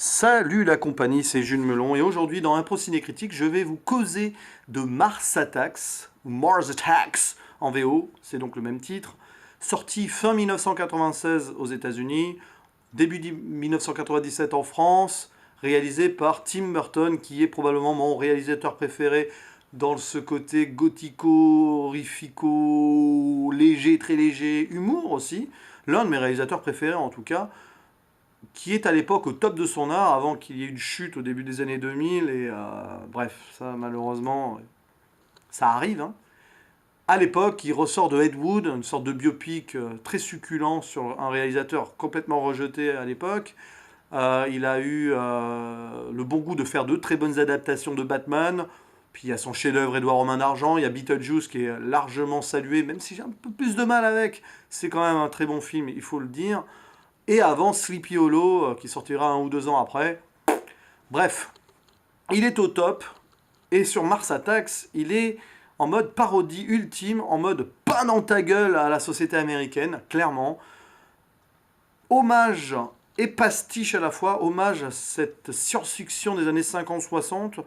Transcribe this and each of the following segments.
Salut la compagnie, c'est Jules Melon et aujourd'hui dans Impro Ciné Critique, je vais vous causer de Mars Attacks, ou Mars Attacks en VO, c'est donc le même titre, sorti fin 1996 aux États-Unis, début 1997 en France, réalisé par Tim Burton qui est probablement mon réalisateur préféré dans ce côté gothico, horrifico, léger, très léger, humour aussi, l'un de mes réalisateurs préférés en tout cas qui est à l'époque au top de son art, avant qu'il y ait une chute au début des années 2000, et bref, ça malheureusement, ça arrive. Hein. À l'époque, il ressort de Ed Wood, une sorte de biopic très succulent sur un réalisateur complètement rejeté à l'époque. Il a eu le bon goût de faire de très bonnes adaptations de Batman. Puis il y a son chef-d'œuvre Édouard Romain d'Argent, il y a Beetlejuice qui est largement salué, même si j'ai un peu plus de mal avec. C'est quand même un très bon film, il faut le dire. Et avant Sleepy Hollow, qui sortira 1 ou 2 ans après. Bref, il est au top. Et sur Mars Attacks, il est en mode parodie ultime, en mode pas dans ta gueule à la société américaine, clairement. Hommage et pastiche à la fois, hommage à cette science-fiction des années 50-60.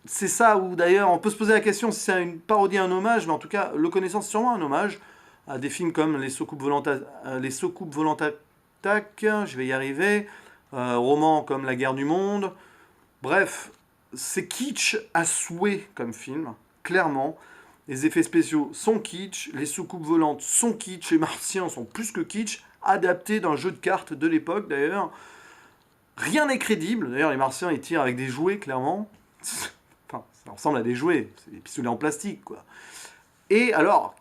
C'est ça où d'ailleurs on peut se poser la question si c'est une parodie, un hommage, mais en tout cas, le connaissant, c'est sûrement un hommage à des films comme Les Soucoupes Volantes Attack, je vais y arriver, romans comme La Guerre du Monde. Bref, c'est kitsch à souhait comme film, clairement. Les effets spéciaux sont kitsch, les soucoupes volantes sont kitsch, les martiens sont plus que kitsch, adaptés d'un jeu de cartes de l'époque d'ailleurs. Rien n'est crédible, d'ailleurs les martiens ils tirent avec des jouets clairement. Enfin, ça ressemble à des jouets, c'est des pistolets en plastique quoi. Et alors,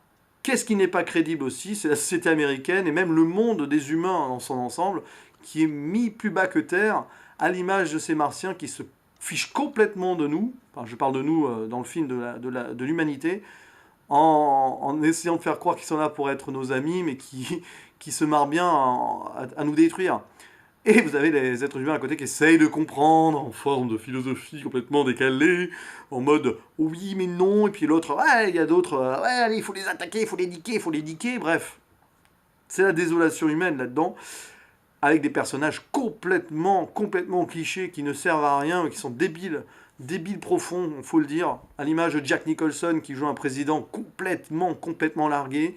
qu'est-ce qui n'est pas crédible aussi? C'est la société américaine et même le monde des humains dans son ensemble qui est mis plus bas que terre à l'image de ces martiens qui se fichent complètement de nous. Enfin, je parle de nous dans le film de l'humanité, en essayant de faire croire qu'ils sont là pour être nos amis, mais qui se marrent bien à nous détruire. Et vous avez les êtres humains à côté qui essayent de comprendre en forme de philosophie complètement décalée, en mode oui mais non, et puis l'autre, ouais, il y a d'autres, ouais, allez, il faut les attaquer, il faut les niquer, il faut les niquer, bref. C'est la désolation humaine là-dedans, avec des personnages complètement clichés, qui ne servent à rien, qui sont débiles profonds, il faut le dire, à l'image de Jack Nicholson qui joue un président complètement largué,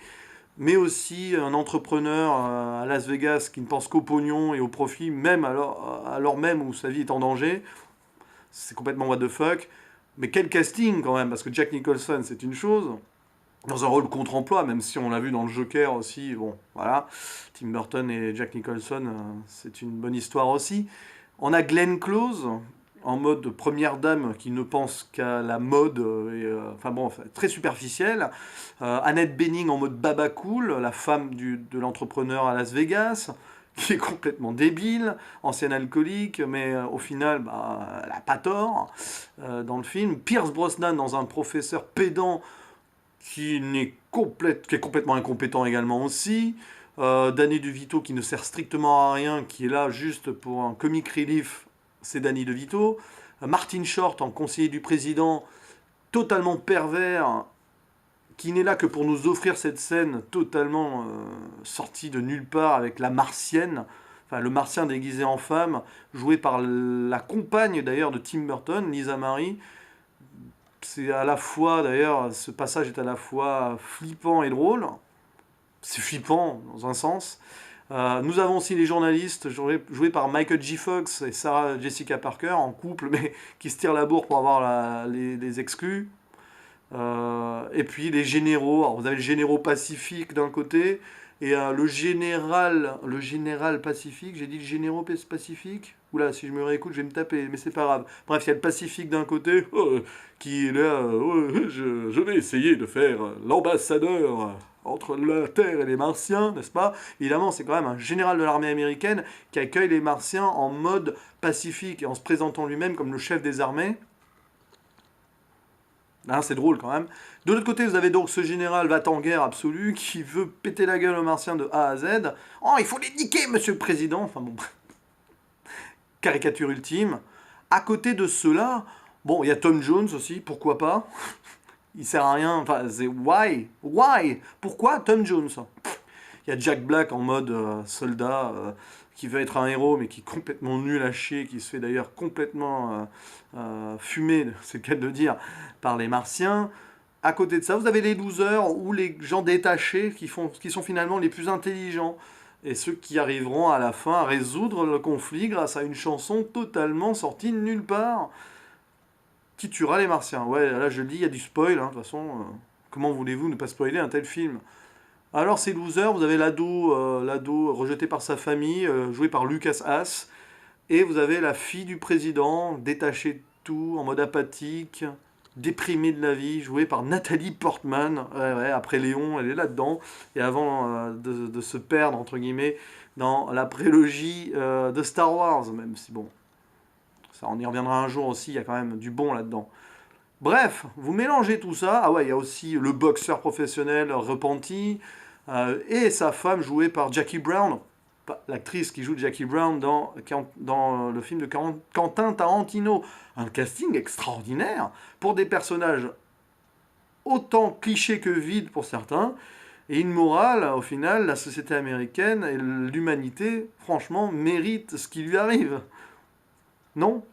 mais aussi un entrepreneur à Las Vegas qui ne pense qu'au pognon et au profit, même alors même où sa vie est en danger. C'est complètement what the fuck. Mais quel casting quand même, parce que Jack Nicholson c'est une chose, dans un rôle contre-emploi, même si on l'a vu dans le Joker aussi, bon, voilà. Tim Burton et Jack Nicholson, c'est une bonne histoire aussi. On a Glenn Close, en mode première dame qui ne pense qu'à la mode, enfin bon, très superficielle. Annette Bening en mode baba cool, la femme de l'entrepreneur à Las Vegas, qui est complètement débile, ancienne alcoolique, mais au final, bah, elle n'a pas tort dans le film. Pierce Brosnan dans un professeur pédant qui est complètement incompétent également aussi. Danny DeVito qui ne sert strictement à rien, qui est là juste pour un comic relief, c'est Danny DeVito. Martin Short en conseiller du président, totalement pervers, qui n'est là que pour nous offrir cette scène totalement sortie de nulle part avec la martienne, enfin le martien déguisé en femme, joué par la compagne d'ailleurs de Tim Burton, Lisa Marie. C'est à la fois, d'ailleurs, ce passage est à la fois flippant et drôle. C'est flippant dans un sens. Nous avons aussi les journalistes joués par Michael J. Fox et Sarah Jessica Parker en couple, mais qui se tirent la bourre pour avoir les exclus. Et puis les généraux. Alors, vous avez le généraux Pacifique d'un côté et le général Pacifique. J'ai dit le généraux Pacifique. Oula, si je me réécoute, je vais me taper, mais c'est pas grave. Bref, il y a le Pacifique d'un côté, qui est là, je vais essayer de faire l'ambassadeur entre la Terre et les Martiens, n'est-ce pas? Évidemment, c'est quand même un général de l'armée américaine qui accueille les Martiens en mode pacifique et en se présentant lui-même comme le chef des armées. Hein, c'est drôle quand même. De l'autre côté, vous avez donc ce général va-t-en-guerre absolu qui veut péter la gueule aux Martiens de A à Z. Oh, il faut les niquer, monsieur le président. Enfin bon, caricature ultime. À côté de cela, bon, il y a Tom Jones aussi, pourquoi pas. Il sert à rien, enfin, c'est why? Pourquoi Tom Jones? Il y a Jack Black en mode soldat qui veut être un héros mais qui est complètement nul à chier, qui se fait d'ailleurs complètement fumer, c'est le cas de le dire, par les Martiens. À côté de ça, vous avez les losers ou les gens détachés qui sont finalement les plus intelligents et ceux qui arriveront à la fin à résoudre le conflit grâce à une chanson totalement sortie de nulle part qui tuera les Martiens. Ouais, là je le dis, il y a du spoil, hein, de toute façon. Comment voulez-vous ne pas spoiler un tel film? Alors ces losers, vous avez l'ado rejeté par sa famille, joué par Lucas Haas, et vous avez la fille du président, détachée de tout, en mode apathique, déprimée de la vie, jouée par Nathalie Portman. Ouais, ouais, après Léon, elle est là-dedans, et avant de se perdre, entre guillemets, dans la prélogie de Star Wars, même si bon, ça on y reviendra un jour aussi, il y a quand même du bon là-dedans. Bref, vous mélangez tout ça. Ah ouais, il y a aussi le boxeur professionnel repenti et sa femme jouée par Jackie Brown, l'actrice qui joue Jackie Brown dans le film de Quentin Tarantino. Un casting extraordinaire pour des personnages autant clichés que vides pour certains, et une morale, au final, la société américaine et l'humanité, franchement, méritent ce qui lui arrive. Non?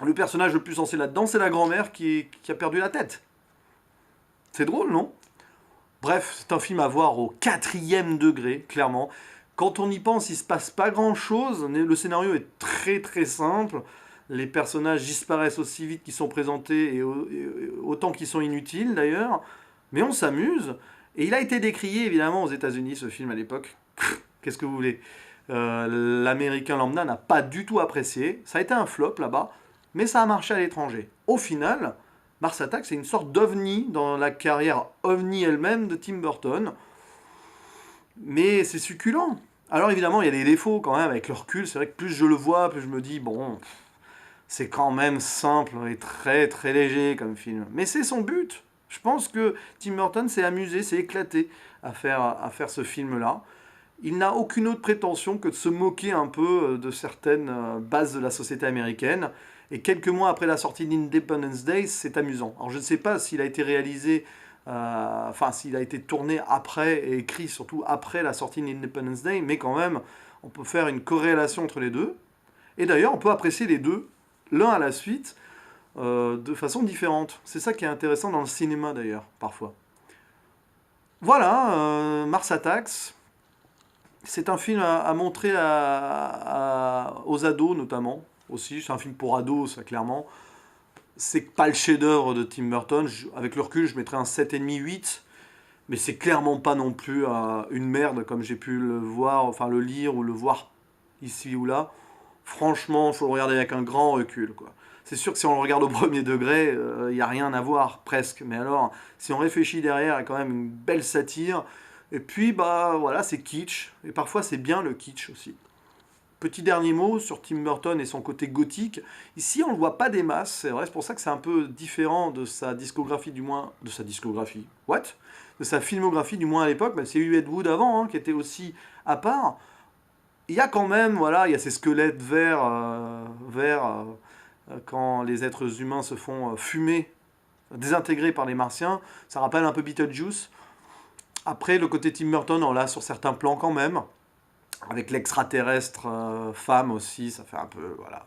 Le personnage le plus sensé là-dedans, c'est la grand-mère qui a perdu la tête. C'est drôle, non? Bref, c'est un film à voir au 4e degré, clairement. Quand on y pense, il se passe pas grand-chose. Le scénario est très très simple. Les personnages disparaissent aussi vite qu'ils sont présentés et autant qu'ils sont inutiles d'ailleurs. Mais on s'amuse. Et il a été décrié évidemment aux États-Unis, ce film à l'époque. Qu'est-ce que vous voulez? L'américain lambda n'a pas du tout apprécié. Ça a été un flop là-bas. Mais ça a marché à l'étranger. Au final, Mars Attack, c'est une sorte d'ovni dans la carrière ovni elle-même de Tim Burton. Mais c'est succulent. Alors évidemment, il y a des défauts quand même avec le recul. C'est vrai que plus je le vois, plus je me dis, bon, c'est quand même simple et très très léger comme film. Mais c'est son but. Je pense que Tim Burton s'est amusé, s'est éclaté à faire ce film-là. Il n'a aucune autre prétention que de se moquer un peu de certaines bases de la société américaine. Et quelques mois après la sortie d'Independence Day, c'est amusant. Alors je ne sais pas s'il a été réalisé, s'il a été tourné après et écrit surtout après la sortie d'Independence Day, mais quand même, on peut faire une corrélation entre les deux. Et d'ailleurs, on peut apprécier les deux, l'un à la suite, de façon différente. C'est ça qui est intéressant dans le cinéma d'ailleurs, parfois. Voilà, Mars Attacks. C'est un film à montrer aux ados notamment, aussi. C'est un film pour ados, ça clairement. C'est pas le chef-d'œuvre de Tim Burton. Avec le recul, je mettrais un 7,5, 8. Mais c'est clairement pas non plus une merde comme j'ai pu le voir, enfin le lire ou le voir ici ou là. Franchement, il faut le regarder avec un grand recul, quoi. C'est sûr que si on le regarde au premier degré, il n'y a rien à voir, presque. Mais alors, si on réfléchit derrière, il y a quand même une belle satire. Et puis, bah voilà, c'est kitsch. Et parfois, c'est bien le kitsch aussi. Petit dernier mot sur Tim Burton et son côté gothique. Ici, on ne le voit pas des masses, c'est vrai. C'est pour ça que c'est un peu différent de sa discographie, du moins. De sa discographie. What? De sa filmographie, du moins à l'époque. Même c'est Ed Wood avant, hein, qui était aussi à part. Il y a quand même, voilà, il y a ces squelettes verts, quand les êtres humains se font fumer, désintégrés par les martiens. Ça rappelle un peu Beetlejuice. Après, le côté Tim Burton, on l'a sur certains plans quand même. Avec l'extraterrestre femme aussi, ça fait un peu, voilà.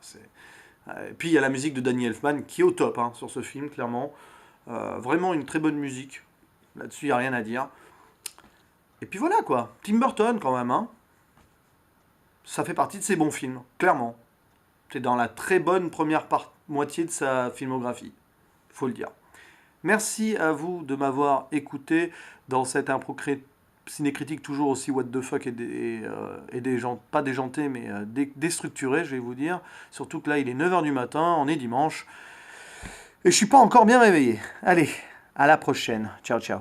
Et puis il y a la musique de Danny Elfman qui est au top hein, sur ce film, clairement. Vraiment une très bonne musique. Là-dessus, il n'y a rien à dire. Et puis voilà quoi, Tim Burton quand même. Hein. Ça fait partie de ses bons films, clairement. C'est dans la très bonne première moitié de sa filmographie, il faut le dire. Merci à vous de m'avoir écouté dans cette impro cinécritique toujours aussi what the fuck et pas déjanté mais déstructuré, je vais vous dire. Surtout que là, il est 9h du matin, on est dimanche, et je suis pas encore bien réveillé. Allez, à la prochaine. Ciao, ciao.